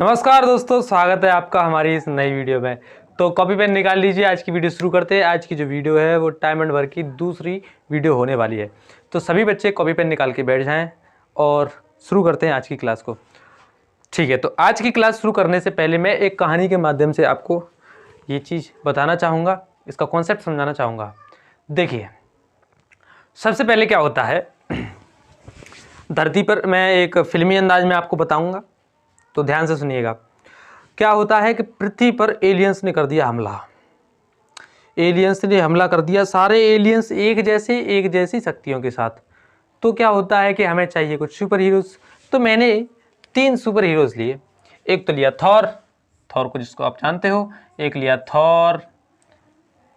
नमस्कार दोस्तों, स्वागत है आपका हमारी इस नई वीडियो में। तो कॉपी पेन निकाल लीजिए, आज की वीडियो शुरू करते हैं। आज की जो वीडियो है वो टाइम एंड वर्क की दूसरी वीडियो होने वाली है। तो सभी बच्चे कॉपी पेन निकाल के बैठ जाएं और शुरू करते हैं आज की क्लास को। ठीक है, तो आज की क्लास शुरू करने से पहले मैं एक कहानी के माध्यम से आपको ये चीज़ बताना चाहूँगा, इसका कॉन्सेप्ट समझाना चाहूँगा। देखिए, सबसे पहले क्या होता है, धरती पर मैं एक फिल्मी अंदाज में आपको बताऊँगा, तो ध्यान से सुनिएगा। क्या होता है कि पृथ्वी पर एलियंस ने कर दिया हमला। एलियंस ने हमला कर दिया, सारे एलियंस एक जैसी शक्तियों के साथ। तो क्या होता है कि हमें चाहिए कुछ सुपर हीरोज़। तो मैंने 3 सुपर हीरोज़ लिए। एक तो लिया थॉर को जिसको आप जानते हो, एक लिया थॉर,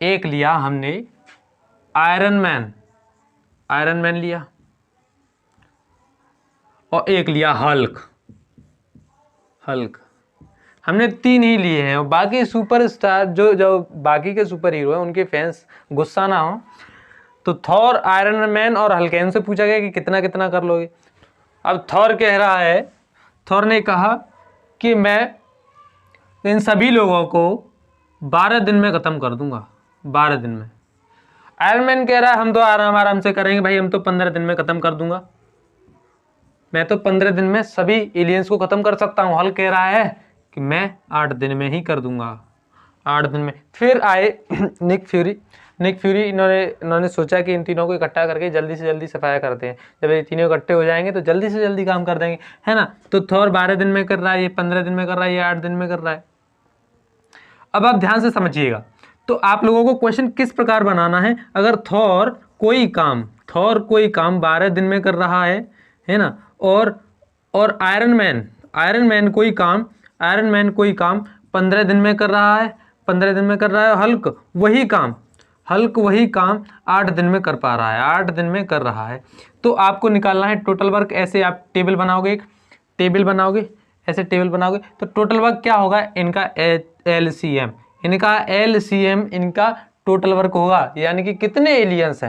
एक लिया हमने आयरन मैन लिया, और एक लिया हल्क। हमने 3 ही लिए हैं, और बाकी सुपरस्टार जो बाकी के सुपर हीरो हैं उनके फैंस गुस्सा ना हो, तो थॉर, आयरन मैन और हल्क से पूछा गया कि कितना कितना कर लोगे। अब थॉर कह रहा है, थॉर ने कहा कि मैं इन सभी लोगों को 12 दिन में ख़त्म कर दूंगा, 12 दिन में। आयरन मैन कह रहा है हम तो आराम से करेंगे भाई, हम तो 15 दिन में ख़त्म कर दूंगा, मैं तो 15 दिन में सभी एलियंस को ख़त्म कर सकता हूँ। हल्क कह रहा है कि मैं 8 दिन में ही कर दूंगा, 8 दिन में। फिर आए निक फ्यूरी। इन्होंने सोचा कि इन तीनों को इकट्ठा करके जल्दी से जल्दी सफाया करते हैं। जब ये तीनों इकट्ठे हो जाएंगे तो जल्दी से जल्दी काम कर देंगे, है ना। तो थॉर 12 दिन में कर रहा है, ये 15 दिन में कर रहा है, ये 8 दिन में कर रहा है। अब आप ध्यान से समझिएगा, तो आप लोगों को क्वेश्चन किस प्रकार बनाना है। अगर थॉर कोई काम 12 दिन में कर रहा है ना, और आयरन मैन कोई काम 15 दिन में कर रहा है, 15 दिन में कर रहा है। हल्क वही काम 8 दिन में कर पा रहा है, 8 दिन में कर रहा है। तो आपको निकालना है टोटल वर्क। ऐसे आप टेबल बनाओगे, ऐसे टेबल बनाओगे तो टोटल वर्क क्या होगा, इनका LCM, इनका टोटल वर्क होगा। यानी कि कितने एलियंस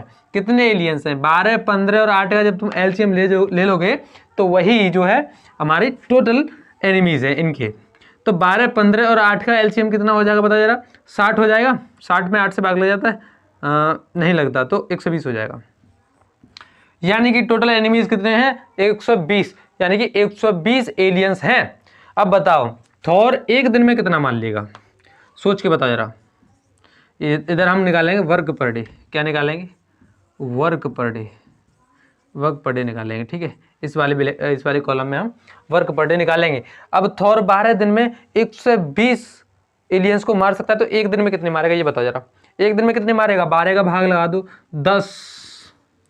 हैं 12, 15 और 8 का जब तुम LCM ले लोगे तो वही जो है हमारी टोटल एनिमीज है इनके। तो 12, 15 और 8 का LCM कितना हो जाएगा बता जरा। 60 हो जाएगा। 60 में 8 से भाग लग जाता है, नहीं लगता, तो 120 हो जाएगा। यानी कि टोटल एनिमीज कितने हैं, 120। यानी कि 120 एलियंस हैं। अब बताओ थॉर एक दिन में कितना मान लेगा, सोच के बताओ जरा। इधर हम निकालेंगे वर्क पर डे। क्या निकालेंगे, वर्क पर डे निकालेंगे। ठीक है, इस वाले कॉलम में हम वर्क पर डे निकालेंगे। अब थॉर 12 दिन में 120 एलियंस को मार सकता है, तो एक दिन में कितने मारेगा ये बताओ जरा। एक दिन में कितने मारेगा, 12 का भाग लगा दो,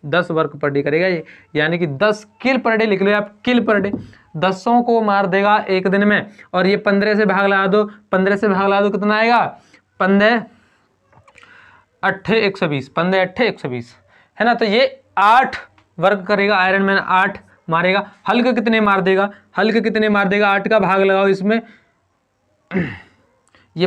10 वर्क पर डे करेगा ये। यानी कि 10 किल पर डे लिख लो आप, किल पर डे 10 को मार देगा एक दिन में। और ये 15 से भाग लगा दो, कितना आएगा, 15 8 120, 15 8 120, है ना। तो ये 8 वर्क करेगा, आयरन मैन 8 मारेगा। हल्क कितने मार देगा, 8 का भाग लगाओ इसमें, ये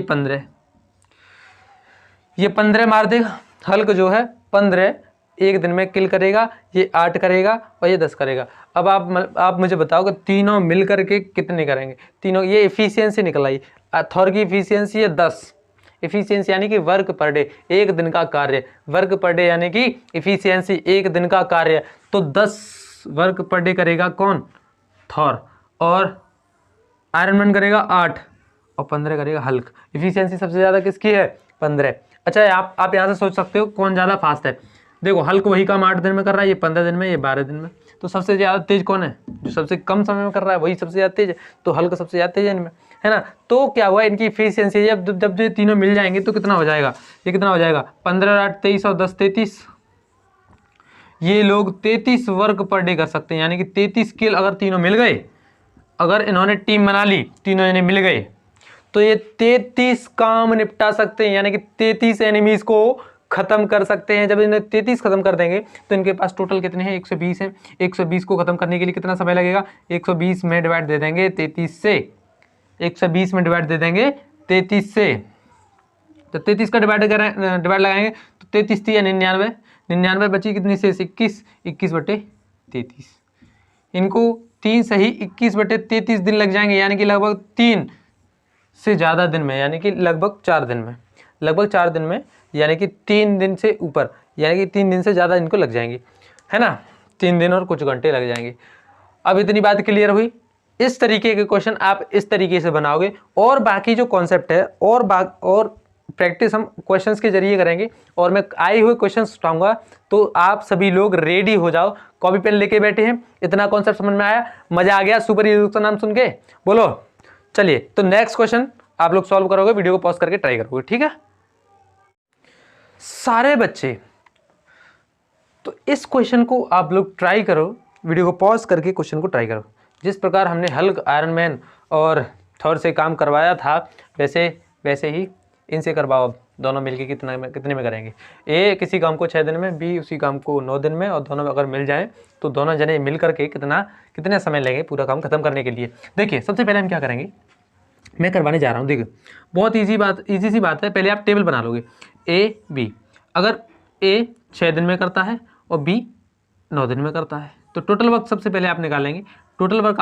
15 मार देगा। हल्क जो है 15 एक दिन में किल करेगा, ये 8 करेगा और ये 10 करेगा। अब आप मुझे बताओ कि तीनों मिल करके कितने करेंगे। तीनों, ये एफिशिएंसी निकल आई। थॉर की एफिशिएंसी है 10। एफिशिएंसी यानी कि वर्क पर डे, एक दिन का कार्य। वर्क पर डे यानी कि एफिशिएंसी, एक दिन का कार्य। तो 10 वर्क पर डे करेगा कौन, थॉर, और आयरन मैन करेगा 8 और 15 करेगा हल्क। एफिशिएंसी सबसे ज़्यादा किसकी है, 15। अच्छा, आप यहाँ से सोच सकते हो कौन ज़्यादा फास्ट है। देखो, हल्क वही काम 8 दिन में कर रहा है, ये 15 दिन में, ये 12 दिन में। तो सबसे ज़्यादा तेज कौन है, जो सबसे कम समय में कर रहा है वही सबसे ज़्यादा तेज है। तो हल्क सबसे ज़्यादा तेज है इनमें, है ना। तो क्या हुआ, इनकी एफिशिएंसी जब ये तीनों मिल जाएंगे तो कितना हो जाएगा, ये कितना हो जाएगा, 15 और 8 23 और 10 33। ये लोग 33 वर्क पर डे कर सकते हैं। यानी कि 33 किल अगर तीनों मिल गए, अगर इन्होंने टीम बना ली, तीनों जने मिल गए, तो ये 33 काम निपटा सकते हैं। यानी कि 33 एनिमीज को खत्म कर सकते हैं। जब इन्हें 33 खत्म कर देंगे तो इनके पास टोटल कितने हैं, 120 हैं। 120 को खत्म करने के लिए कितना समय लगेगा, 120 में डिवाइड दे देंगे 33 से, 120 में डिवाइड दे देंगे 33 से। तो 33 का डिवाइड लगाएंगे तो 33 थी या 99 बची कितनी से 21 बटे 33। इनको 3 सही 21/33 दिन लग जाएंगे, यानी कि लगभग 3 से ज़्यादा दिन में, यानी कि लगभग 4 दिन में, लगभग 4 दिन में, यानी कि 3 दिन से ऊपर, यानी कि 3 दिन से ज़्यादा इनको लग जाएंगे, है ना। 3 दिन और कुछ घंटे लग जाएंगे। अब इतनी बात क्लियर हुई। इस तरीके के क्वेश्चन आप इस तरीके से बनाओगे, और बाकी जो कॉन्सेप्ट है और प्रैक्टिस हम क्वेश्चंस के जरिए करेंगे, और मैं आए हुए क्वेश्चंस उठाऊंगा, तो आप सभी लोग रेडी हो जाओ, कॉपी पेन लेके बैठे हैं। इतना कॉन्सेप्ट समझ में आया, मजा आ गया सुपर हीरो का नाम सुन के, बोलो। चलिए, तो नेक्स्ट क्वेश्चन आप लोग सॉल्व करोगे, वीडियो को पॉज करके ट्राई करोगे, ठीक है सारे बच्चे। तो इस क्वेश्चन को आप लोग ट्राई करो, वीडियो को पॉज करके क्वेश्चन को ट्राई करो। जिस प्रकार हमने हल्क, आयरन मैन और थॉर से काम करवाया था, वैसे ही इनसे करवाओ। दोनों मिलके कितने में करेंगे। ए किसी काम को 6 दिन में, बी उसी काम को 9 दिन में, और दोनों अगर मिल जाए तो दोनों जने मिल करके कितने समय लगेंगे पूरा काम खत्म करने के लिए। देखिए, सबसे पहले हम क्या करेंगे, मैं करवाने जा रहा हूँ। देखिए, बहुत ईजी सी बात है। पहले आप टेबल बना लोगे, ए बी। अगर ए 6 दिन में करता है और बी 9 दिन में करता है, तो टोटल वर्क सबसे पहले आप निकालेंगे। टोटल वर्क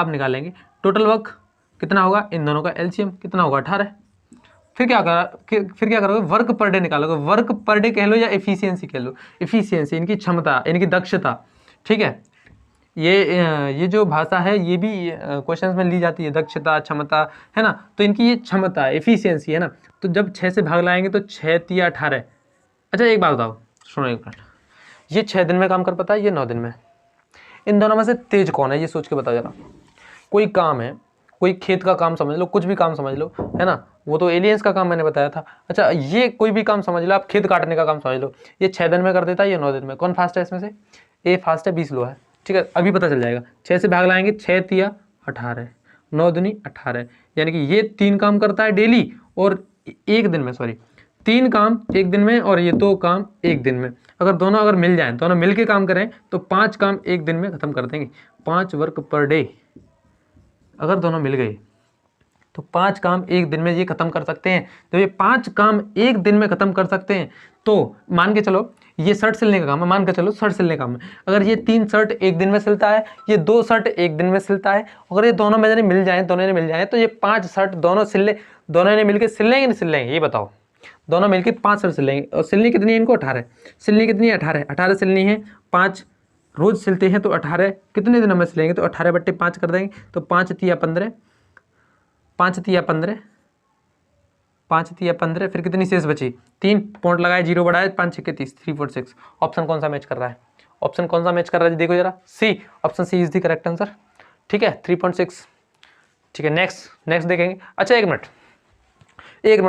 टोटल वर्क कितना होगा, इन दोनों का एलसीएम कितना होगा, 18। फिर क्या करोगे, वर्क पर डे निकालोगे। वर्क पर डे कह लो या एफिशिएंसी कह लो, एफिशिएंसी इनकी क्षमता, इनकी दक्षता, ठीक है। ये जो भाषा है ये भी क्वेश्चंस में ली जाती है, दक्षता, क्षमता, है ना। तो इनकी ये क्षमता, एफिशिएंसी, है ना। तो जब 6 से भाग लाएंगे तो 6 × 18। अच्छा, एक बात बताओ, सुनो एक मिनट, ये 6 दिन में काम कर पाता है, ये 9 दिन में। इन दोनों में से तेज कौन है, ये सोच के बताओ जरा। कोई काम है, कोई खेत का काम समझ लो, कुछ भी काम समझ लो, है ना। वो तो एलियंस का काम मैंने बताया था। अच्छा, ये कोई भी काम समझ लो, आप खेत काटने का काम समझ लो, ये 6 दिन में कर देता है, ये 9 दिन में। कौन फास्ट है इसमें से, ए फास्ट है, 20 लो है, ठीक है। अभी पता चल जाएगा। 6 से भाग लाएंगे, 6 × 18, 9 दूनी 18, यानी कि ये 3 काम करता है डेली, और 1 दिन में, सॉरी 3 काम 1 दिन में, और ये 2 काम 1 दिन में। अगर मिल जाएं, दोनों मिल के काम करें, तो 5 काम 1 दिन में खत्म कर देंगे। 5 वर्क पर डे, अगर दोनों मिल गए तो 5 काम 1 दिन में ये खत्म कर सकते हैं। तो ये 5 काम 1 दिन में खत्म कर सकते हैं, तो मान के चलो ये शर्ट सिलने का काम है, मान के चलो शर्ट सिलने का काम है। अगर ये 3 शर्ट 1 दिन में सिलता है, ये 2 शर्ट 1 दिन में सिलता है, अगर ये दोनों में मिल जाए, तो ये 5 शर्ट दोनों ने मिलकर सिल लेंगे, नहीं सिल लेंगे, ये बताओ। दोनों मिलकर 5 शर्ट सिल लेंगे, और सिलनी कितनी है इनको, 18। सिलनी कितनी है, 18 सिलनी है। 5 रोज सिलते हैं, तो 18 कितने दिनों में सिलेंगे, तो 18/5 कर देंगे, तो 5 × 15, 5 × 15, 5 × 15, फिर कितनी शेष बची, 3 पॉइंट लगाए, 0 बढ़ाए, 5 × 6 = 30, 3/6। ऑप्शन कौन सा मैच कर रहा है, ऑप्शन कौन सा मैच कर रहा है, देखो जरा, C, option C is the correct answer, ठीक है, 3.6, ठीक है। नेक्स्ट देखेंगे। अच्छा, एक मिनट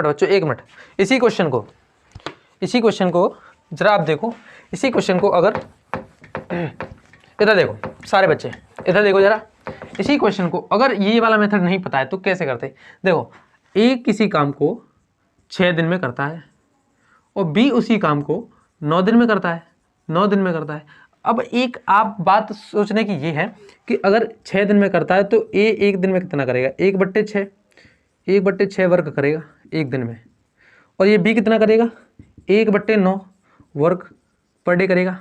बच्चों, 1 मिनट। इसी क्वेश्चन को जरा आप देखो। इसी क्वेश्चन को अगर इधर देखो, सारे बच्चे इधर देखो जरा। इसी क्वेश्चन को अगर ये वाला मेथड नहीं पता है तो कैसे करते, देखो, ए किसी काम को 6 दिन में करता है, और बी उसी काम को 9 दिन में करता है। अब एक आप बात सोचने की ये है कि अगर 6 दिन में करता है, तो ए 1 दिन में कितना करेगा, 1/6 वर्क करेगा 1 दिन में, और ये बी कितना करेगा, 1/9 वर्क पर डे करेगा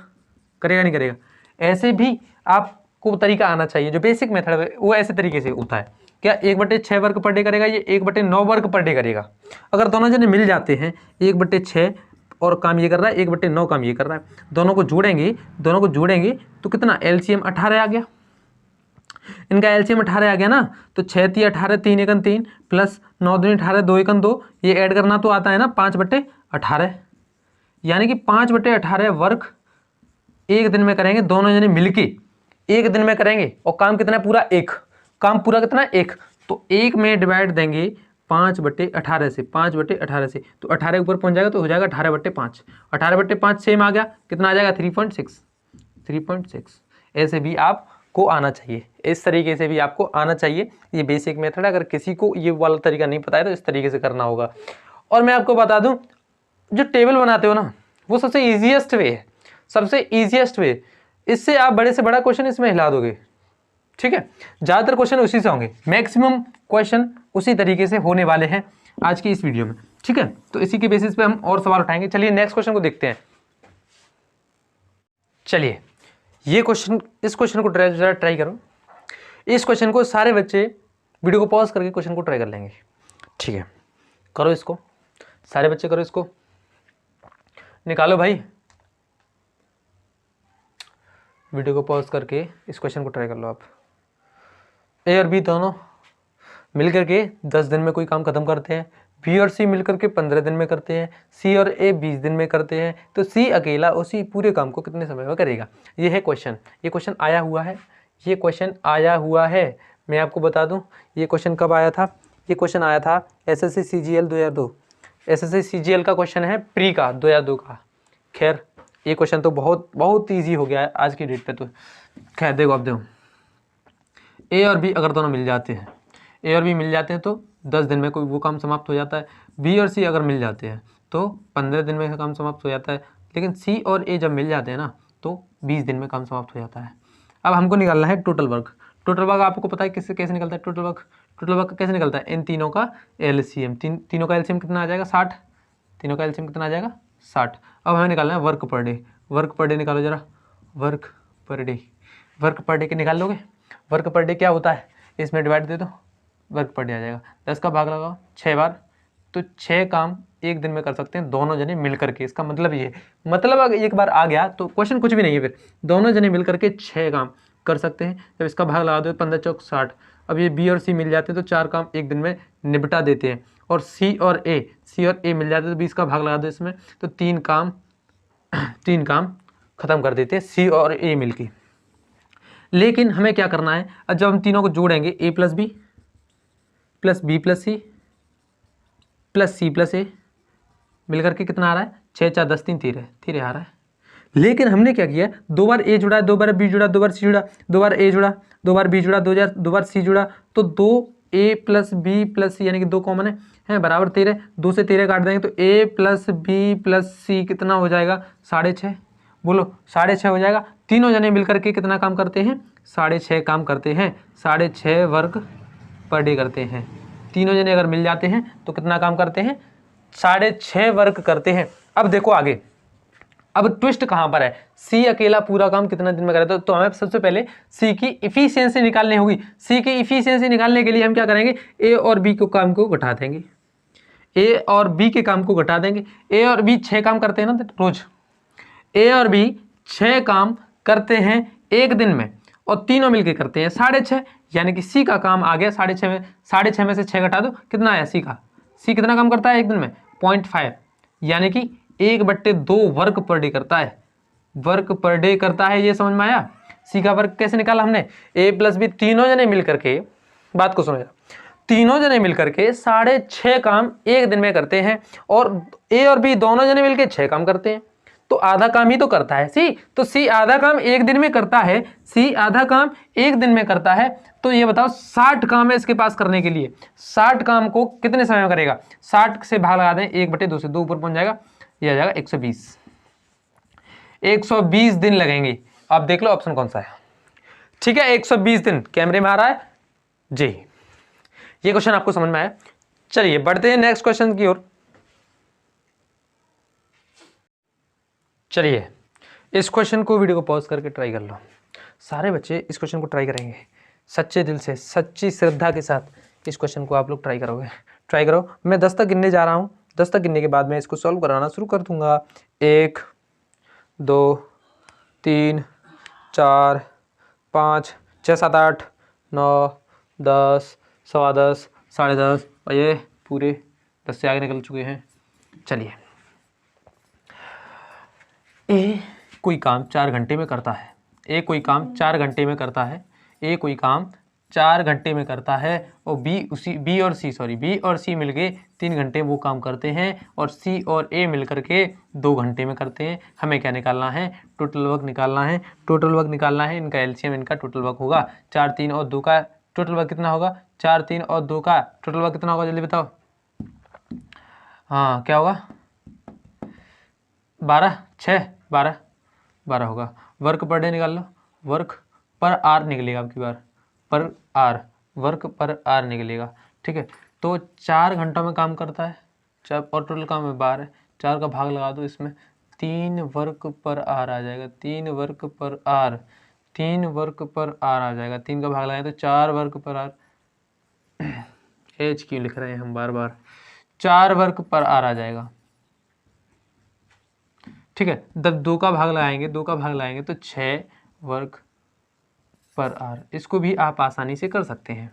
नहीं करेगा। ऐसे भी आपको तरीका आना चाहिए, जो बेसिक मेथड है वो ऐसे तरीके से होता है। क्या 1/6 वर्क पर डे करेगा, ये 1/9 वर्क पर डे करेगा। अगर दोनों जने मिल जाते हैं, 1/6 और काम ये कर रहा है, 1/9 काम ये कर रहा है, दोनों को जोड़ेंगे तो कितना, एलसीएम 18 आ गया। इनका एलसीएम 18 आ गया ना, तो 6 × 18, 3 × 3 प्लस 9 × 18, 2 × 2, ये ऐड करना तो आता है ना, 5/18, यानी कि 5/18 वर्क 1 दिन में करेंगे, दोनों जने मिलके 1 दिन में करेंगे। और काम कितना पूरा, 1 काम पूरा कितना, 1, तो 1 में डिवाइड देंगे 5/18 से, 5/18 से, तो 18 ऊपर पहुंच जाएगा, तो हो जाएगा 18/5। 18/5 सेम आ गया, कितना आ जाएगा, 3.6। ऐसे भी आपको आना चाहिए, इस तरीके से भी आपको आना चाहिए। ये बेसिक मेथड है, अगर किसी को ये वाला तरीका नहीं पता है तो इस तरीके से करना होगा। और मैं आपको बता दूं, जो टेबल बनाते हो ना, वो सबसे ईजिएस्ट वे है, इससे आप बड़े से बड़ा क्वेश्चन इसमें हिला दोगे, ठीक है। ज़्यादातर क्वेश्चन उसी से होंगे, मैक्सिमम क्वेश्चन उसी तरीके से होने वाले हैं आज की इस वीडियो में, ठीक है। तो इसी के बेसिस पे हम और सवाल उठाएंगे। चलिए नेक्स्ट क्वेश्चन को देखते हैं। चलिए, इस क्वेश्चन को ट्राई करो। इस क्वेश्चन को सारे बच्चे वीडियो को पॉज करके क्वेश्चन को ट्राई कर लेंगे, ठीक है। करो इसको, सारे बच्चे करो इसको, निकालो भाई, वीडियो को पॉज करके इस क्वेश्चन को ट्राई कर लो आप। ए और बी दोनों मिलकर के 10 दिन में कोई काम खत्म करते हैं, बी और सी मिलकर के 15 दिन में करते हैं, सी और ए 20 दिन में करते हैं, तो सी अकेला उसी पूरे काम को कितने समय में करेगा। ये है क्वेश्चन, ये क्वेश्चन आया हुआ है, ये क्वेश्चन आया हुआ है। मैं आपको बता दूं ये क्वेश्चन कब आया था, ये क्वेश्चन आया था एसएससी सीजीएल 2002, एसएससी सीजीएल का क्वेश्चन है प्री का 2002 का। खैर ये क्वेश्चन तो बहुत ईजी हो गया है आज की डेट पे तो। खैर देखो अब देखो, ए और बी अगर दोनों मिल जाते हैं, ए और बी मिल जाते हैं तो 10 दिन में कोई वो काम समाप्त हो जाता है। बी और सी अगर मिल जाते हैं तो 15 दिन में काम समाप्त हो जाता है। लेकिन सी और ए जब मिल जाते हैं ना तो 20 दिन में काम समाप्त हो जाता है। अब हमको निकालना है टोटल वर्क। टोटल वर्क आपको पता है किससे कैसे निकलता है टोटल वर्क? टोटल वर्क कैसे निकलता है? इन तीनों का एलसीएम। तीनों का एलसीएम कितना आ जाएगा? 60। तीनों का एलसीएम कितना आ जाएगा? 60। अब हमें निकालना है work per day. Work per day निकालो जरा, work per day. Work per day के निकाल लोगे? वर्क पर डे क्या होता है, इसमें डिवाइड दे दो, वर्क पर डे आ जाएगा। 10 का भाग लगाओ 6 बार, तो 6 काम एक दिन में कर सकते हैं दोनों जने मिल करके। इसका मतलब ये, मतलब अगर एक बार आ गया तो क्वेश्चन कुछ भी नहीं है, फिर दोनों जने मिल करके 6 काम कर सकते हैं। जब इसका भाग लगा दो 15 चौक 60। अब ये बी और सी मिल जाते हैं तो 4 काम एक दिन में निपटा देते हैं। और सी और ए मिल जाते हैं तो 20 का भाग लगा दो इसमें, तो 3 काम खत्म कर देते हैं सी और ए मिलके। लेकिन हमें क्या करना है, जब हम तीनों को जोड़ेंगे A plus B plus B plus C plus C plus A मिलकर के कितना आ रहा है? 6 4 10 3 13 आ रहा है। लेकिन हमने क्या किया, 2 बार ए जुड़ा, 2 बार बी जुड़ा, 2 बार सी जुड़ा, 2 बार ए जुड़ा, 2 बार बी जुड़ा, 2 बार सी जुड़ा, तो 2 ए प्लस बी प्लस सी यानी कि 2 कॉमन है बराबर 13। 2 से 13 काट देंगे तो ए प्लस बी प्लस सी कितना हो जाएगा? 6.5। बोलो 6.5 हो जाएगा। तीनों जने मिलकर के कितना काम करते हैं? 6.5 काम करते हैं। 6.5 वर्क पर डे करते हैं। तीनों जने अगर मिल जाते हैं तो कितना काम करते हैं? 6.5 वर्क करते हैं। अब देखो आगे, अब ट्विस्ट कहां पर है, सी अकेला पूरा काम कितना दिन में करे? तो हमें सबसे पहले सी की इफिशियंसी निकालनी होगी। सी की इफिशियंसी निकालने के लिए हम क्या करेंगे, ए और बी को काम को घटा देंगे, ए और बी के काम को घटा देंगे। ए और बी 6 काम करते हैं ना रोज, ए और बी 6 काम करते हैं एक दिन में और तीनों मिलके करते हैं 6.5, यानी कि सी का काम आ गया 6.5 में से 6 घटा दो, कितना आया सी का? सी कितना काम करता है एक दिन में? 0.5, यानी कि 1/2 वर्क पर डे करता है। वर्क पर डे करता है, ये समझ में आया? सी का वर्क कैसे निकाला हमने? ए प्लस बी तीनों जने मिलकर के, बात को सुनो, तीनों जने मिलकर के 6.5 काम एक दिन में करते हैं और ए और बी दोनों जने मिलकर 6 काम करते हैं, तो आधा काम ही तो करता है सी। तो सी आधा काम एक दिन में करता है, सी आधा काम एक दिन में करता है। तो ये बताओ 60 काम है इसके पास करने के लिए, 60 काम को कितने समय में करेगा? 60 से भाग लगा दें 1/2 से, 2 ऊपर पहुंच जाएगा, ये आ जाएगा 120। 120 दिन लगेंगे। आप देख लो ऑप्शन कौन सा है, ठीक है। 120 दिन कैमरे में आ रहा है जी। ये क्वेश्चन आपको समझ में आया? चलिए बढ़ते हैं नेक्स्ट क्वेश्चन की ओर। चलिए इस क्वेश्चन को वीडियो को पॉज करके ट्राई कर लो। सारे बच्चे इस क्वेश्चन को ट्राई करेंगे सच्चे दिल से, सच्ची श्रद्धा के साथ इस क्वेश्चन को आप लोग ट्राई करोगे। ट्राई करो। मैं 10 तक गिनने जा रहा हूँ, 10 तक गिनने के बाद मैं इसको सॉल्व कराना शुरू कर दूंगा। 1 2 3 4 5 6 7 8 9 10 सवा 10 साढ़े 10 और ये पूरे 10 से आगे निकल चुके हैं। चलिए, ए कोई काम 4 घंटे में करता है, ए कोई काम 4 घंटे में करता है, ए कोई काम 4 घंटे में करता है और बी और सी मिलके 3 घंटे वो काम करते हैं और सी और ए मिलकर के 2 घंटे में करते हैं। हमें क्या निकालना है? टोटल वर्क निकालना है। टोटल वर्क निकालना है, इनका एलसीएम इनका टोटल वर्क होगा। 4 3 और 2 का टोटल वर्क कितना होगा? 4 3 और 2 का टोटल वर्क कितना होगा? जल्दी बताओ। हाँ क्या होगा? 12 होगा। वर्क पर डे निकाल लो, वर्क पर आर निकलेगा आपकी बार, पर आर, वर्क पर आर निकलेगा, ठीक है। तो 4 घंटों में काम करता है, और टोटल काम है 12, 4 का भाग लगा दो इसमें, 3 वर्क पर आर आ जाएगा। 3 वर्क पर आर, 3 वर्क पर आर आ जाएगा। 3 का भाग लगाएं तो 4 वर्क पर आर, एच क्यों लिख रहे हैं हम बार बार, 4 वर्क पर आर आ जाएगा। ठीक है, जब 2 का भाग लगाएंगे, 2 का भाग लगाएंगे तो 6 वर्क पर आर। इसको भी आप आसानी से कर सकते हैं।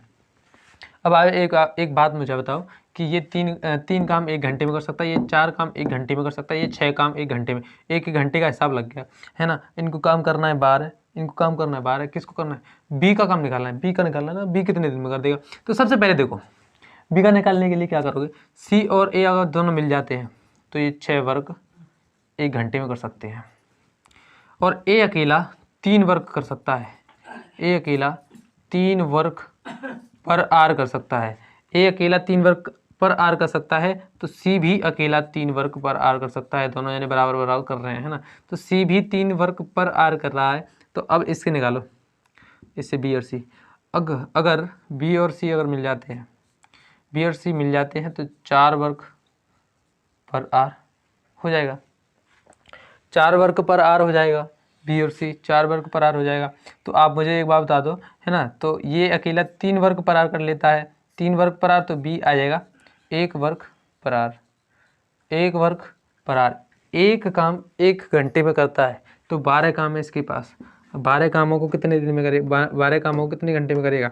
अब आप एक बात मुझे बताओ कि ये तीन काम 1 घंटे में कर सकता है, ये 4 काम 1 घंटे में कर सकता है, ये 6 काम 1 घंटे में, एक घंटे का हिसाब लग गया है ना। इनको काम करना है 12, इनको काम करना है 12, किसको करना है, बी का काम निकालना है, बी का निकालना है ना, बी कितने दिन में कर देगा। तो सबसे पहले देखो बी का निकालने के लिए क्या करोगे, सी और ए अगर दोनों मिल जाते हैं तो ये 6 वर्क 1 घंटे में कर सकते हैं। और ए अकेला 3 वर्क कर सकता है, ए अकेला 3 वर्क पर आर कर सकता है, ए अकेला 3 वर्क पर आर कर सकता है, तो सी भी अकेला 3 वर्क पर आर कर सकता है। दोनों यानी बराबर बराबर कर रहे हैं, है ना। तो सी भी 3 वर्क पर आर कर रहा है। तो अब इसके निकालो, इससे बी और सी, अगर बी और सी अगर मिल जाते हैं, बी और सी मिल जाते हैं तो 4 वर्क पर आर हो जाएगा, 4 वर्क पर आर हो जाएगा, बी और सी 4 वर्क पर आर हो जाएगा। तो आप मुझे एक बात बता दो, है ना, तो ये अकेला 3 वर्क पर आर कर लेता है, 3 वर्क पर आर, तो बी आ जाएगा 1 वर्क पर आर, 1 वर्क पर आर। एक काम 1 घंटे में करता है, तो 12 काम है इसके पास। 12 कामों को कितने दिन में करेगा, 12 कामों को कितने घंटे में करेगा,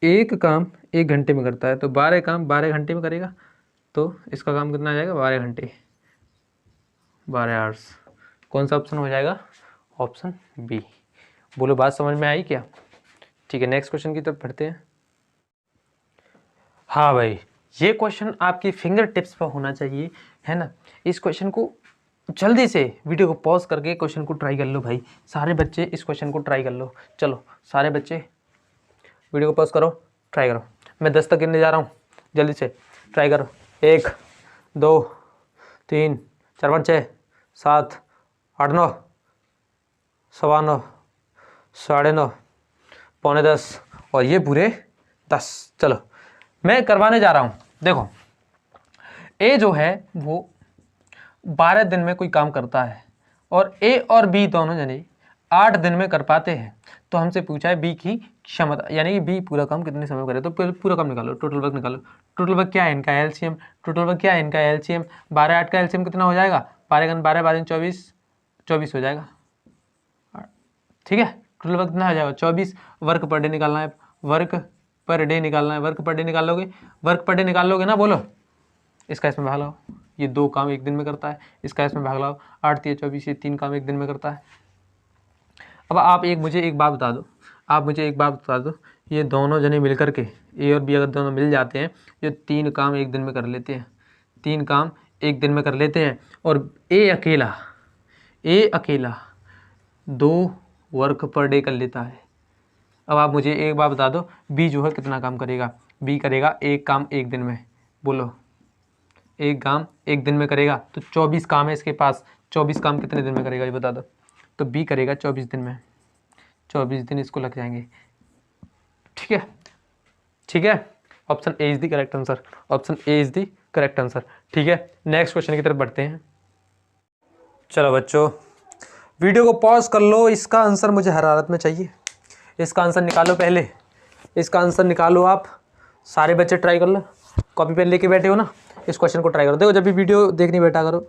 एक काम 1 घंटे में करता है, तो 12 काम 12 घंटे में करेगा। तो इसका काम कितना आ जाएगा, 12 घंटे, 12 आवर्स। कौन सा ऑप्शन हो जाएगा, ऑप्शन बी। बोलो बात समझ में आई क्या। ठीक है, नेक्स्ट क्वेश्चन की तरफ बढ़ते हैं। हाँ भाई, ये क्वेश्चन आपकी फिंगर टिप्स पर होना चाहिए, है ना। इस क्वेश्चन को जल्दी से वीडियो को पॉज करके क्वेश्चन को ट्राई कर लो भाई, सारे बच्चे इस क्वेश्चन को ट्राई कर लो। चलो सारे बच्चे वीडियो को पॉज करो, ट्राई करो। मैं 10 तक गिनने जा रहा हूँ, जल्दी से ट्राई करो। 1 2 3 4 5 6 7 8 9 सवा 9 साढ़े 9 पौने 10 और ये पूरे 10। चलो मैं करवाने जा रहा हूँ। देखो ए जो है वो 12 दिन में कोई काम करता है और ए और बी दोनों जने 8 दिन में कर पाते हैं। तो हमसे पूछा है बी की क्षमता, यानी कि बी पूरा काम कितने समय में करे। तो पूरा काम निकालो, टोटल वर्क निकालो। टोटल वर्क क्या है, इनका एलसीएम। टोटल वर्क क्या है, इनका एलसीएम। 12 8 का एलसीएम कितना हो जाएगा, 12 12 12 24 हो जाएगा। ठीक है, टोटल वर्क कितना हो जाएगा 24। वर्क पर डे निकालना है, वर्क पर डे निकालना है। वर्क पर डे निकाल लोगे, वर्क पर डे निकाल लोगे ना, बोलो। इसका इसमें भाग लाओ, ये 2 काम 1 दिन में करता है, इसका इसमें भाग लाओ। 8 3 24, ये 3 काम 1 दिन में करता है। अब आप मुझे एक बात बता दो, आप मुझे एक बात बता दो, ये दोनों जने मिल कर के, ए और बी अगर दोनों मिल जाते हैं, ये 3 काम 1 दिन में कर लेते हैं, 3 काम 1 दिन में कर लेते हैं। और ए अकेला 2 वर्क पर डे कर लेता है। अब आप मुझे एक बात बता दो, बी जो है कितना काम करेगा, बी करेगा 1 काम 1 दिन में। बोलो 1 काम 1 दिन में करेगा, तो 24 काम है इसके पास। 24 काम कितने दिन में करेगा ये बता दो। तो बी करेगा 24 दिन में, 24 दिन इसको लग जाएंगे। ठीक है, ठीक है, option A is the correct answer, option A is the correct answer. ठीक है, नेक्स्ट क्वेश्चन की तरफ बढ़ते हैं। चलो बच्चों वीडियो को पॉज कर लो, इसका आंसर मुझे हर हालत में चाहिए। इसका आंसर निकालो, पहले इसका आंसर निकालो। आप सारे बच्चे ट्राई कर लो, कॉपी पेन लेके बैठे हो ना, इस क्वेश्चन को ट्राई करो। देखो जब भी वीडियो देखने बैठा करो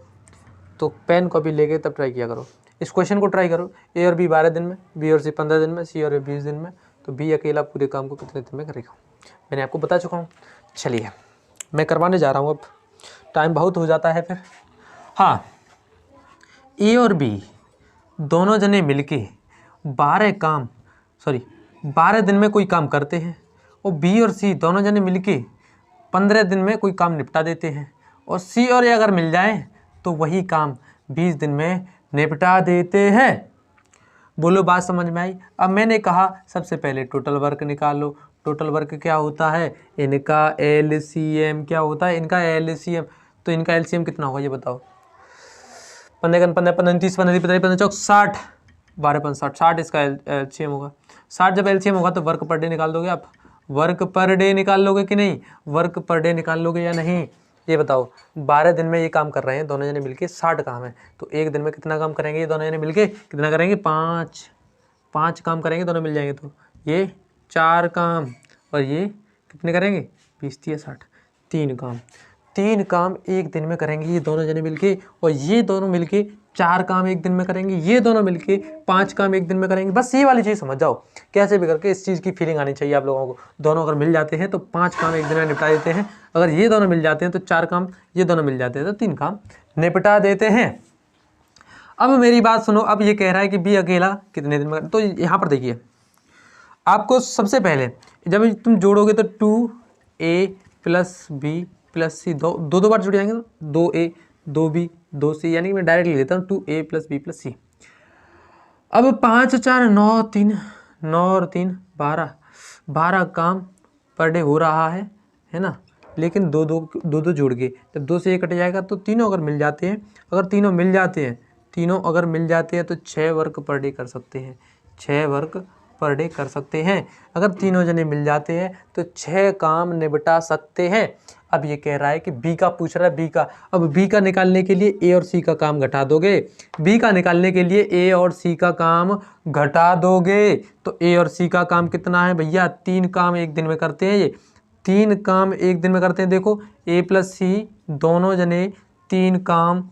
तो पेन कॉपी लेके तब ट्राई किया करो। इस क्वेश्चन को ट्राई करो। ए और बी 12 दिन में, बी और सी 15 दिन में, सी और ए 20 दिन में। तो बी अकेला पूरे काम को कितने दिन में करेगा, मैंने आपको बता चुका हूँ। चलिए मैं करवाने जा रहा हूँ, अब टाइम बहुत हो जाता है फिर। हाँ, ए और बी दोनों जने मिलके 12 दिन में कोई काम करते हैं, और बी और सी दोनों जने मिलके 15 दिन में कोई काम निपटा देते हैं। और सी और ए अगर मिल जाए तो वही काम 20 दिन में निपटा देते हैं। बोलो बात समझ में आई। अब मैंने कहा सबसे पहले टोटल वर्क निकालो। टोटल वर्क क्या होता है, इनका एलसीएम क्या होता है, इनका एलसीएम। तो इनका एलसीएम कितना होगा ये बताओ। 15 15 15 30 15 15 15 चौक 60, 12 5 60, 60 इसका एलसीएम होगा। 60 जब एलसीएम होगा तो वर्क पर डे निकाल दोगे आप। वर्क पर डे निकाल लोगे कि नहीं, वर्क पर डे निकाल लोगे या नहीं ये बताओ। 12 दिन में ये काम कर रहे हैं दोनों जने मिलके, 60 काम है। तो 1 दिन में कितना काम करेंगे ये दोनों जने मिलके, कितना करेंगे 5 5 काम करेंगे दोनों मिल जाएंगे, तो ये 4 काम और ये कितने करेंगे 20 या 60, 3 काम एक दिन में करेंगे ये दोनों जने मिलके, और ये दोनों मिलके 4 काम एक दिन में करेंगे, ये दोनों मिलके 5 काम एक दिन में करेंगे। बस ये वाली चीज़ समझ जाओ, कैसे भी करके इस चीज़ की फीलिंग आनी चाहिए आप लोगों को। दोनों अगर मिल जाते हैं तो 5 काम एक दिन में निपटा देते हैं, अगर ये दोनों मिल जाते हैं तो 4 काम, ये दोनों मिल जाते हैं तो 3 काम निपटा देते हैं। अब मेरी बात सुनो, अब ये कह रहा है कि बी अकेला कितने दिन में, तो यहाँ पर देखिए आपको सबसे पहले जब तुम जोड़ोगे तो 2a + b + c दो बार जुड़ जाएंगे, 2a 2b 2c, यानी कि मैं डायरेक्ट ले लेता हूँ 2a + b + c। अब 5 4 9 3 9 और 3 12 काम पर डे हो रहा है ना, लेकिन दो जुड़ गए, जब 2 से ये कट जाएगा तो तीनों अगर मिल जाते हैं, तीनों अगर मिल जाते हैं तो 6 वर्क पर डे कर सकते हैं, 6 वर्क पर डे कर सकते हैं। अगर तीनों जने मिल जाते हैं तो 6 काम निपटा सकते हैं। अब ये कह रहा है कि बी का पूछ रहा है, बी का। अब बी का निकालने के लिए ए और सी का काम घटा दोगे, बी का निकालने के लिए ए और सी का काम घटा दोगे, तो ए और सी का काम कितना है भैया, 3 काम एक दिन में करते हैं, ये 3 काम एक दिन में करते हैं। देखो ए + सी दोनों जने 3 काम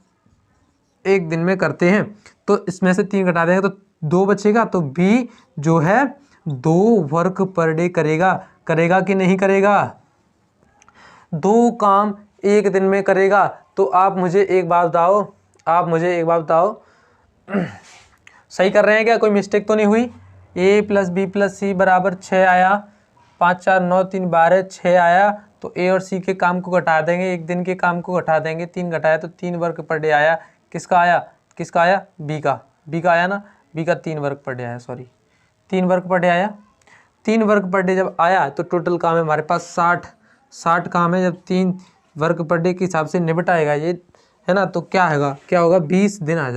एक दिन में करते हैं, तो इसमें से 3 घटा देंगे तो 2 बचेगा, तो बी जो है 2 वर्क पर डे करेगा कि नहीं करेगा, 2 काम एक दिन में करेगा। तो आप मुझे एक बात बताओ, सही कर रहे हैं क्या, कोई मिस्टेक तो नहीं हुई। a + b + c बराबर 6 आया, 5 4 9 3 12 6 आया, तो ए और सी के काम को घटा देंगे, एक दिन के काम को घटा देंगे, 3 घटाया तो 3 वर्क पर डे आया। किसका आया बी का आया ना, बी का 3 वर्क पर डे आया, 3 वर्क पर डे आया। 3 वर्क पर डे जब आया तो टोटल काम है हमारे पास 60 काम है। जब 3 वर्क पर डे के हिसाब से निपटाएगा ये, है ना, तो क्या होगा 20 दिन आ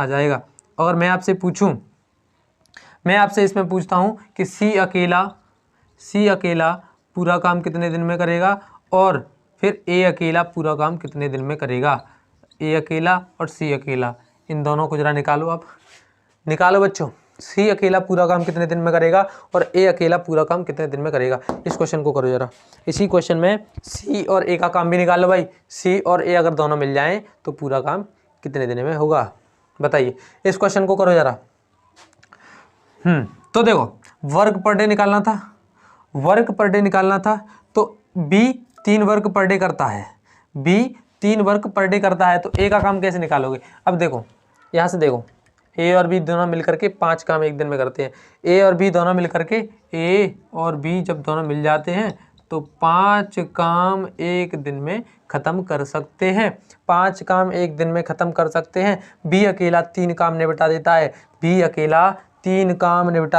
जाएगा। अगर मैं आपसे इसमें पूछता हूँ कि सी अकेला पूरा काम कितने दिन में करेगा, और फिर ए अकेला पूरा काम कितने दिन में करेगा, ए अकेला और सी अकेला, इन दोनों को जरा निकालो बच्चों। सी अकेला पूरा काम कितने दिन में करेगा और ए अकेला पूरा काम कितने दिन में करेगा। इस क्वेश्चन को करो जरा, इसी क्वेश्चन में सी और ए का काम भी निकालो भाई। सी और ए अगर दोनों मिल जाएं तो पूरा काम कितने दिन में होगा, बताइए। इस क्वेश्चन को करो जरा। तो देखो वर्क पर डे निकालना था, तो बी 3 वर्क पर डे करता है, तो ए का काम कैसे निकालोगे। अब देखो यहाँ से देखो, ए और बी दोनों मिलकर के 5 काम एक दिन में करते हैं। ए और बी जब दोनों मिल जाते हैं तो 5 काम एक दिन में ख़त्म कर सकते हैं, 5 काम एक दिन में ख़त्म कर सकते हैं। बी अकेला 3 काम निपटा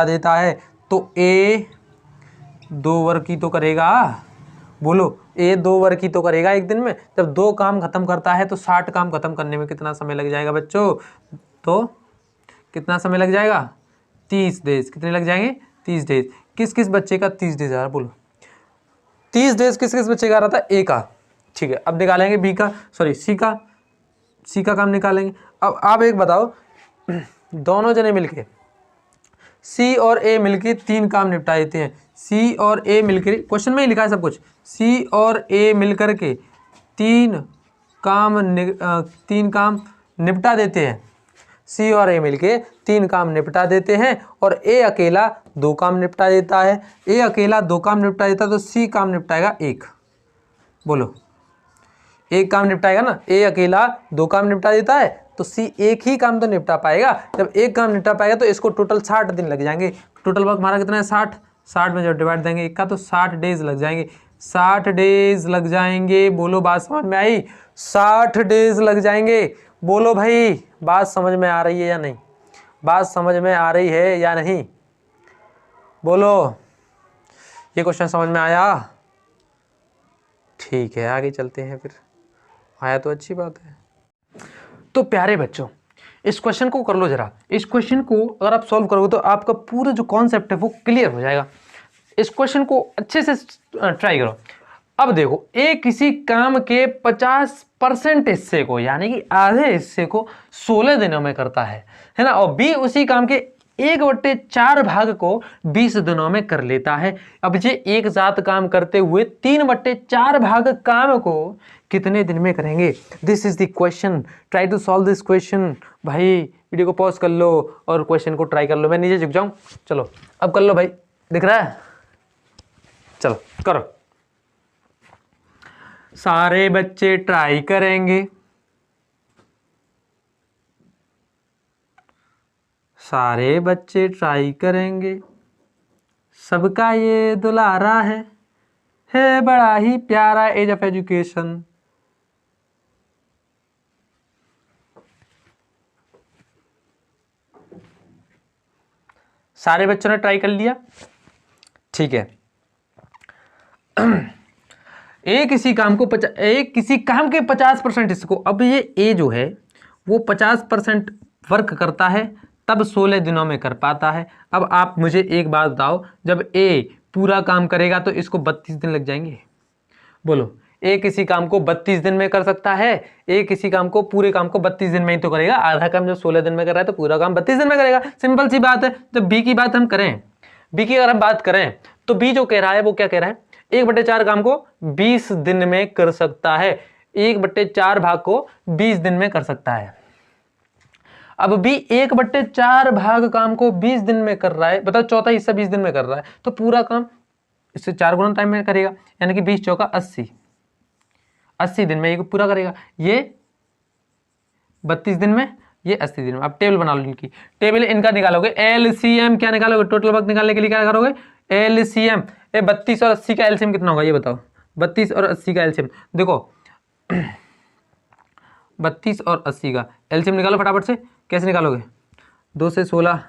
देता है, तो ए 2 वर्क ही तो करेगा, बोलो ए 2 वर्क ही तो करेगा एक दिन में। जब 2 काम खत्म करता है तो 60 काम खत्म करने में कितना समय लग जाएगा बच्चों, तो कितना समय लग जाएगा 30 डेज। कितने लग जाएंगे 30 डेज। किस किस बच्चे का 30 डेज आ रहा, बोलो 30 डेज किस किस बच्चे का आ रहा था, ए का। ठीक है, अब निकालेंगे सी का काम निकालेंगे। अब आप एक बताओ, दोनों जने मिलके सी और ए मिलके 3 काम निपटा देते हैं। सी और ए मिलकर, क्वेश्चन में ही लिखा है सब कुछ, सी और ए मिलकर के 3 काम निपटा देते हैं। सी और ए मिलके 3 काम निपटा देते हैं और ए अकेला 2 काम निपटा देता है। ए अकेला 2 काम निपटा देता है तो सी काम निपटाएगा 1। बोलो 1 काम निपटाएगा ना, ए अकेला 2 काम निपटा देता है तो सी 1 ही काम तो निपटा पाएगा। जब 1 काम निपटा पाएगा तो इसको टोटल 60 दिन लग जाएंगे। टोटल वर्क हमारा कितना है 60 में जब डिवाइड देंगे 1 का तो 60 डेज लग जाएंगे, 60 डेज लग जाएंगे। बोलो बात समझ में आई, 60 डेज लग जाएंगे। बोलो भाई बात समझ में आ रही है या नहीं, बोलो ये क्वेश्चन समझ में आया। ठीक है आगे चलते हैं, फिर आया तो अच्छी बात है। तो प्यारे बच्चों इस क्वेश्चन को कर लो जरा। इस क्वेश्चन को अगर आप सॉल्व करोगे तो आपका पूरा जो कॉन्सेप्ट है वो क्लियर हो जाएगा। इस क्वेश्चन को अच्छे से ट्राई करो। अब देखो ए किसी काम के 50% हिस्से को यानी कि आधे हिस्से को 16 दिनों में करता है ना, और बी उसी काम के 1/4 भाग को 20 दिनों में कर लेता है। अब ये एक साथ काम करते हुए 3/4 भाग काम को कितने दिन में करेंगे? This is the question, try to solve this question. भाई वीडियो को पॉज कर लो और क्वेश्चन को ट्राई कर लो। मैं नीचे झुक जाऊं? चलो अब कर लो भाई, दिख रहा है? चलो करो। सारे बच्चे ट्राई करेंगे, सारे बच्चे ट्राई करेंगे, सबका ये दुलारा है बड़ा ही प्यारा एज ऑफ एजुकेशन। सारे बच्चों ने ट्राई कर लिया, ठीक है। किसी काम के 50% हिस्से को, अब ये ए जो है वो 50% वर्क करता है, तब 16 दिनों में कर पाता है। अब आप मुझे एक बात बताओ, जब ए पूरा काम करेगा तो इसको 32 दिन लग जाएंगे। बोलो, ए किसी काम को 32 दिन में कर सकता है? ए किसी काम को, पूरे काम को 32 दिन में ही तो करेगा। आधा काम जब 16 दिन में कर रहा है तो पूरा काम 32 दिन में करेगा। सिंपल सी बात है। जब बी की बात हम करें, बी की अगर हम बात करें तो बी जो कह रहा है वो क्या कह रहा है? 1/4 काम को 20 दिन में कर सकता है। 1/4 भाग को 20 दिन में कर सकता है। अब भी 1/4 भाग काम को 20 दिन में कर रहा है, बताओ चौथा हिस्सा 20 दिन में कर रहा है, तो पूरा काम इससे 4 गुना टाइम में करेगा, यानी कि 20 चौका 80 दिन में ये पूरा करेगा। ये 32 दिन में, ये 80 दिन में। अब टेबल बना लो इनकी, टेबल इनका निकालोगे एलसीएम। क्या निकालोगे? टोटल वक्त निकालने के लिए क्या करोगे? एलसीएम। 32 और 80 का एलसीएम कितना होगा ये बताओ? 32 और 80 का एलसीएम देखो 32 और 80 का एलसीएम निकालो फटाफट से। कैसे निकालोगे? 2 से 16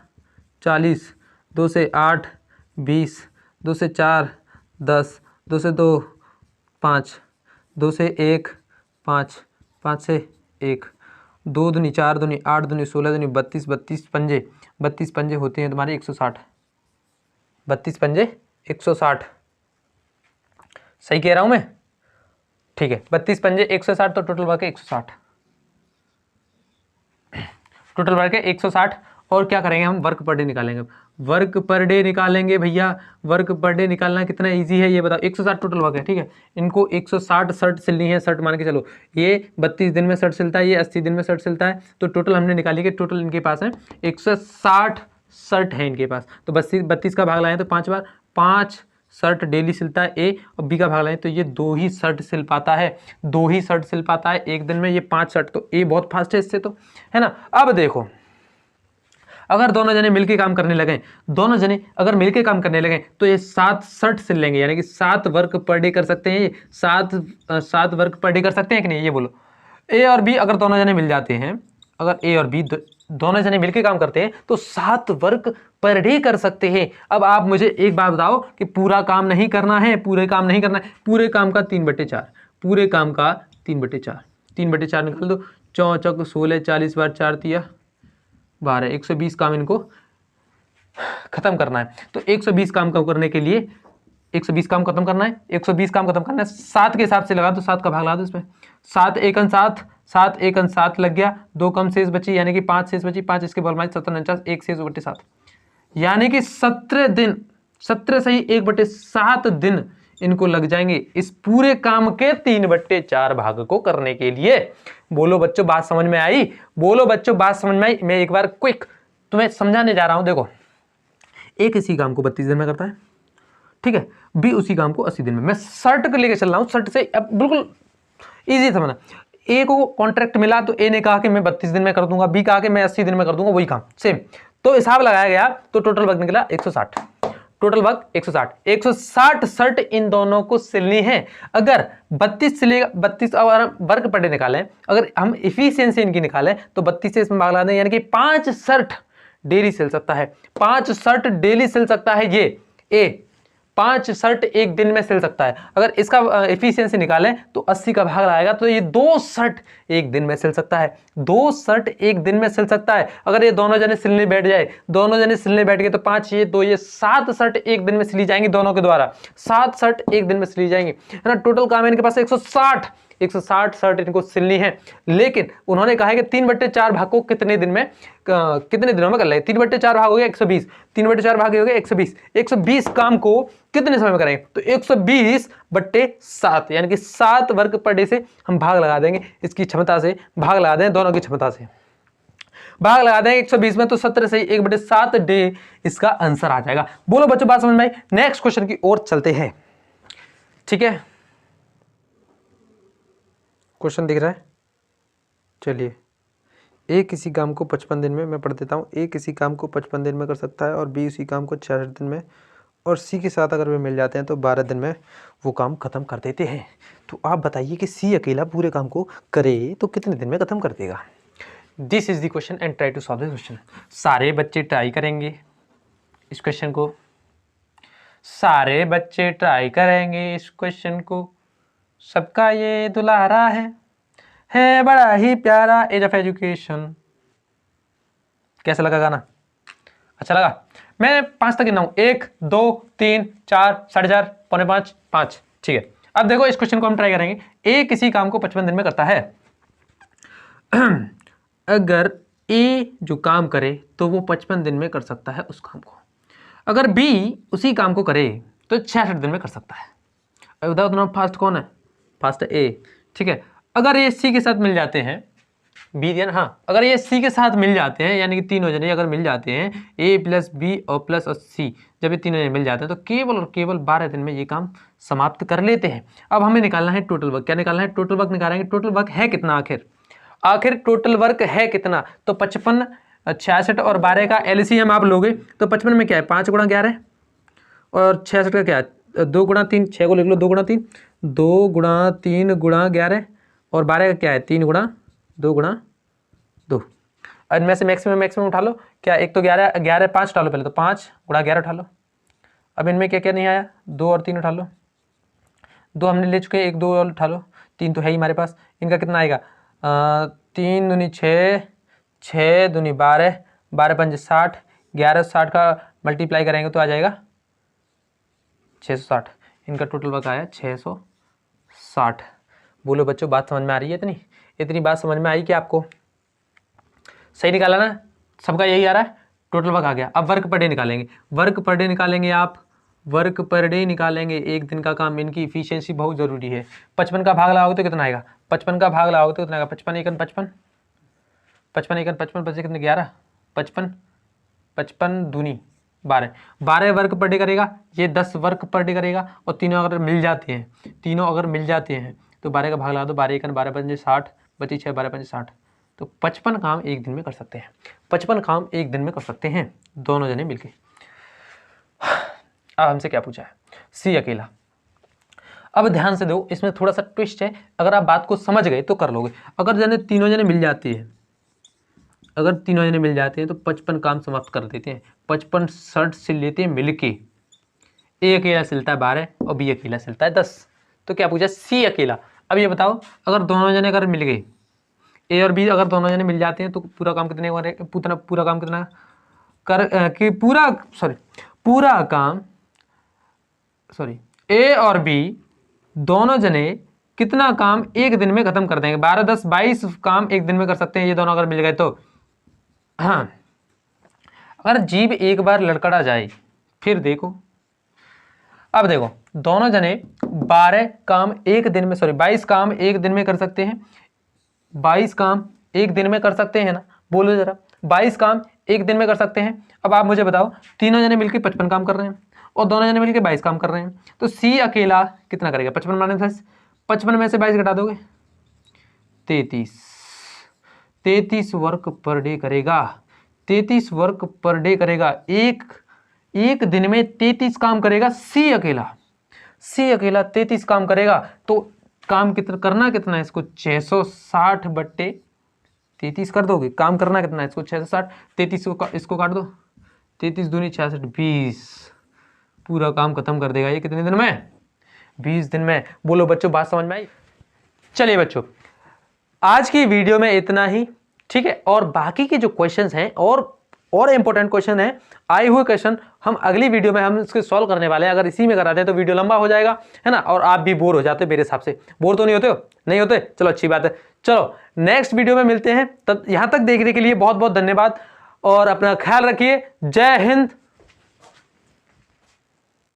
40, 2 से 8 20, 2 से 4 10, 2 से 2 5, 2 से 1 5, 5 से 1, 2 दूनी 4 दूनी 8 दूनी 16 दूनी 32, 32 पंजे होते हैं तुम्हारे 160। 32 पंजे 160, सही कह रहा हूं मैं? ठीक है, 32 पंजे 160, तो टोटल वर्क है 160। टोटल वर्क है 160। और क्या करेंगे हम? वर्क पर डे निकालेंगे। वर्क पर डे निकालेंगे भैया। वर्क पर डे निकालना कितना इजी है ये बताओ? 160 टोटल वर्क है, ठीक है। इनको 160 शर्ट सिलनी है, शर्ट मान के चलो। ये 32 दिन में शर्ट सिलता है, ये 80 दिन में शर्ट सिलता है, तो टोटल हमने निकाली कि टोटल इनके पास है 160 शर्ट है इनके पास। तो 32 का भाग लाएं तो 5 बार, 5 शर्ट डेली सिलता है ए, और बी का भाग लाएं तो ये 2 ही शर्ट सिल पाता है। 2 ही शर्ट सिल पाता है एक दिन में, ये 5 शर्ट। तो ए बहुत फास्ट है इससे, तो है ना। अब देखो, अगर दोनों जने मिलके काम करने लगे, दोनों जने अगर मिलके काम करने लगे तो ये 7 शर्ट सिल लेंगे, यानी कि 7 वर्क पर डे कर सकते हैं। ये 7 वर्क पर डे कर सकते हैं कि नहीं ये बोलो? ए और बी अगर दोनों जने मिल जाते हैं, अगर ए और बी दोनों जने मिलके काम करते हैं तो 7 वर्क पर डे कर सकते हैं। अब आप मुझे एक बात बताओ कि पूरा काम नहीं करना है, पूरे काम नहीं करना है, पूरे काम का 3/4, पूरे काम का 3/4, 3/4 निकाल दो। 4 चौक 16, 40 बार 4 तिया 12, 120 काम इनको खत्म करना है। तो 120 काम करने के लिए 120 काम खत्म करना है, 120 काम खत्म करना है। 7 के हिसाब से लगा दो, 7 का भाग लगा दो इसमें। 7 एकन 7, 7 एकन 7 लग गया। 2 कम शेष बची, यानी कि 5 शेष बची। 5 इसके बल 17 49, 1 शेष 1/7, यानी कि 17 दिन, 17 सही 1/7 दिन इनको लग जाएंगे इस पूरे काम के 3/4 भाग को करने के लिए। बोलो बच्चों बात समझ में आई? बोलो बच्चों बात समझ में आई? मैं एक बार क्विक तुम्हें समझाने जा रहा हूं। देखो, ए किसी काम को 32 दिन में करता है, ठीक है। बी उसी काम को 80 दिन में। मैं शर्ट को लेके चल रहा हूं, शर्ट से अब बिल्कुल इजी समझना। ए को कॉन्ट्रैक्ट मिला तो ए ने कहा कि मैं 32 दिन में कर दूंगा, बी कहा कि मैं 80 दिन में कर दूंगा, वही काम सेम। तो हिसाब लगाया गया तो टोटल वर्क निकला 160। टोटल वर्क 160 शर्ट इन दोनों को सिलनी है। अगर 32 सिलेगा, 32 अगर वर्क पर डे निकालें, अगर हम इफिशियंसी इनकी निकालें तो 32 से इसमें भाग ला दें, यानी कि 5 शर्ट डेली सिल सकता है। 5 शर्ट डेली सिल सकता है ये ए, 5 शर्ट एक दिन में सिल सकता है। अगर इसका एफिशिएंसी निकालें तो 80 का भाग आएगा, तो ये 2 शर्ट एक दिन में सिल सकता है। 2 शर्ट एक दिन में सिल सकता है। अगर ये दोनों जने सिलने बैठ जाए, दोनों जने सिलने बैठ गए तो 5 ये 2 ये 7 शर्ट एक दिन में सिली जाएंगी दोनों के द्वारा। 7 शर्ट एक दिन में सिली जाएंगी, है ना। टोटल काम है इनके पास 160। 160 शर्ट इनको सिलनी है, लेकिन उन्होंने कहा है कि 3/4 भाग को कितने दिनों में कर ले। 3/4 भाग हो गया 120, 3/4 भाग हो गया 120, 120 काम को कितने समय में करेंगे, तो 120/7 यानी कि 7 वर्क पर डे से हम भाग लगा देंगे, इसकी क्षमता से भाग लगा दें, दोनों की क्षमता से भाग लगा देंगे 120 में, तो 17 से 1/7 डे इसका आंसर आ जाएगा। बोलो बच्चों बात समझ में आई? नेक्स्ट क्वेश्चन की ओर चलते हैं। ठीक है, क्वेश्चन दिख रहा है? चलिए, ए किसी काम को 55 दिन में, मैं पढ़ देता हूँ। ए किसी काम को 55 दिन में कर सकता है और बी उसी काम को 66 दिन में, और सी के साथ अगर वे मिल जाते हैं तो 12 दिन में वो काम खत्म कर देते हैं। तो आप बताइए कि सी अकेला पूरे काम को करे तो कितने दिन में खत्म कर देगा? This is the question and try to solve this question. सारे बच्चे ट्राई करेंगे इस क्वेश्चन को, सारे बच्चे ट्राई करेंगे इस क्वेश्चन को। सबका ये दुलारा है बड़ा ही प्यारा एज ऑफ एजुकेशन। कैसा लगा गाना? अच्छा लगा? मैं 5 तक गिनना हूं, 1 2 3 4 4:30 पौने 5 5। ठीक है, अब देखो इस क्वेश्चन को हम ट्राई करेंगे। ए किसी काम को 55 दिन में करता है। अगर ए जो काम करे तो वो 55 दिन में कर सकता है उस काम को। अगर बी उसी काम को करे तो 66 दिन में कर सकता है। अब बताओ तुम्हारा फास्ट कौन है? फास्ट है ए। ठीक है, अगर ये सी के साथ मिल जाते हैं, बी दिया ना, हाँ, अगर ये सी के साथ मिल जाते हैं यानी कि तीनों जने अगर मिल जाते हैं, ए प्लस बी और प्लस और सी, जब ये तीनों जने मिल जाते हैं तो केवल और केवल 12 दिन में ये काम समाप्त कर लेते हैं। अब हमें निकालना है टोटल वर्क। क्या निकालना है? टोटल वर्क निकालेंगे। टोटल वर्क है कितना आखिर टोटल वर्क है कितना? तो 55, 66 और 12 का एलसीएम आप लोगे तो 55 में क्या है 5 × 11 और 66 का क्या है 2 × 3, 6 को लिख लो 2 × 3, 2 × 3 × 11 और 12 का क्या है 3 × 2 × 2। और इनमें से मैक्सिमम उठा लो। क्या एक तो 11 5 उठा लो पहले, तो 5 × 11 उठा लो। अब इनमें क्या क्या नहीं आया, 2 और 3 उठा लो। 2 हमने ले चुके, 1 2 और उठा लो, 3 तो है ही हमारे पास। इनका कितना आएगा 3 दूनी 6, 6 दूनी 12, 12 पंजे 60, 11 60 का मल्टीप्लाई करेंगे तो आ जाएगा 660। इनका टोटल वर्क आया 660। बोलो बच्चों बात समझ में आ रही है? इतनी बात समझ में आई कि आपको? सही निकाला ना? सबका यही आ रहा है, टोटल वर्क आ गया। अब वर्क पर डे निकालेंगे। वर्क पर डे निकालेंगे आप, वर्क पर डे निकालेंगे। एक दिन का काम, इनकी इफिशियंसी बहुत ज़रूरी है। 55 का भाग लगाओगे तो कितना आएगा? 55 का भाग लगाओगे तो कितना आएगा? 55 एकन 55, 55 एकन 55 बचे कितने 11, 55 55 दूनी 12, 12 वर्क पर डे करेगा, ये 10 वर्क पर डे करेगा। और तीनों अगर मिल जाते हैं तो 12 का भाग लगा दो, 12 एकन 12 पंजे 60, बची 6 12 पंजे 60, तो 55 काम एक दिन में कर सकते हैं। 55 काम एक दिन में कर सकते हैं दोनों जने मिलके। अब हमसे क्या पूछा है? सी अकेला। अब ध्यान से दो, इसमें थोड़ा सा ट्विस्ट है। अगर आप बात को समझ गए तो कर लोगे। अगर तीनों जने मिल जाते हैं, अगर तीनों जने मिल जाते हैं तो 55 काम समाप्त कर देते हैं। 55 शर्ट सिल लेते हैं मिलके। ए अकेला सिलता है 12 और बी अकेला सिलता है 10। तो क्या पूछा? सी अकेला। अब ये बताओ, अगर दोनों जने अगर मिल गए, ए और बी अगर दोनों जने मिल जाते हैं तो पूरा काम कितने पूरा काम कितना कि ए और बी दोनों जने कितना काम एक दिन में खत्म कर देंगे? 12 10 22 काम एक दिन में कर सकते हैं ये दोनों अगर मिल गए तो। हाँ, अगर जीभ एक बार लड़खड़ा जाए फिर देखो। अब देखो, दोनों जने 22 काम एक दिन में कर सकते हैं। 22 काम एक दिन में कर सकते हैं ना? बोलो जरा, 22 काम एक दिन में कर सकते हैं। अब आप मुझे बताओ, तीनों जने मिलकर 55 काम कर रहे हैं और दोनों जने मिलकर 22 काम कर रहे हैं, तो सी अकेला कितना करेगा? 55 माइनस 10, 55 में से 22 घटा दोगे 33 वर्क पर डे करेगा। 33 वर्क पर डे करेगा। एक दिन में 33 काम करेगा सी अकेला 33 काम करेगा। तो काम करना कितना है इसको? 660/33 कर दोगे। काम करना कितना है इसको? 660। 33 को इसको काट दो, 33 दूनी 66, 20 पूरा काम खत्म कर देगा ये कितने दिन में? 20 दिन में। बोलो बच्चों बात समझ में आई? चलिए बच्चों, आज की वीडियो में इतना ही, ठीक है। और बाकी के जो क्वेश्चंस हैं और इंपॉर्टेंट क्वेश्चन है, आए हुए क्वेश्चन हम अगली वीडियो में हम इसके सॉल्व करने वाले हैं। अगर इसी में कराते हैं तो वीडियो लंबा हो जाएगा, है ना, और आप भी बोर हो जाते हो मेरे हिसाब से। बोर तो नहीं होते हो? नहीं होते, चलो अच्छी बात है। चलो नेक्स्ट वीडियो में मिलते हैं, तब यहां तक देखने के लिए बहुत बहुत धन्यवाद और अपना ख्याल रखिए। जय हिंद,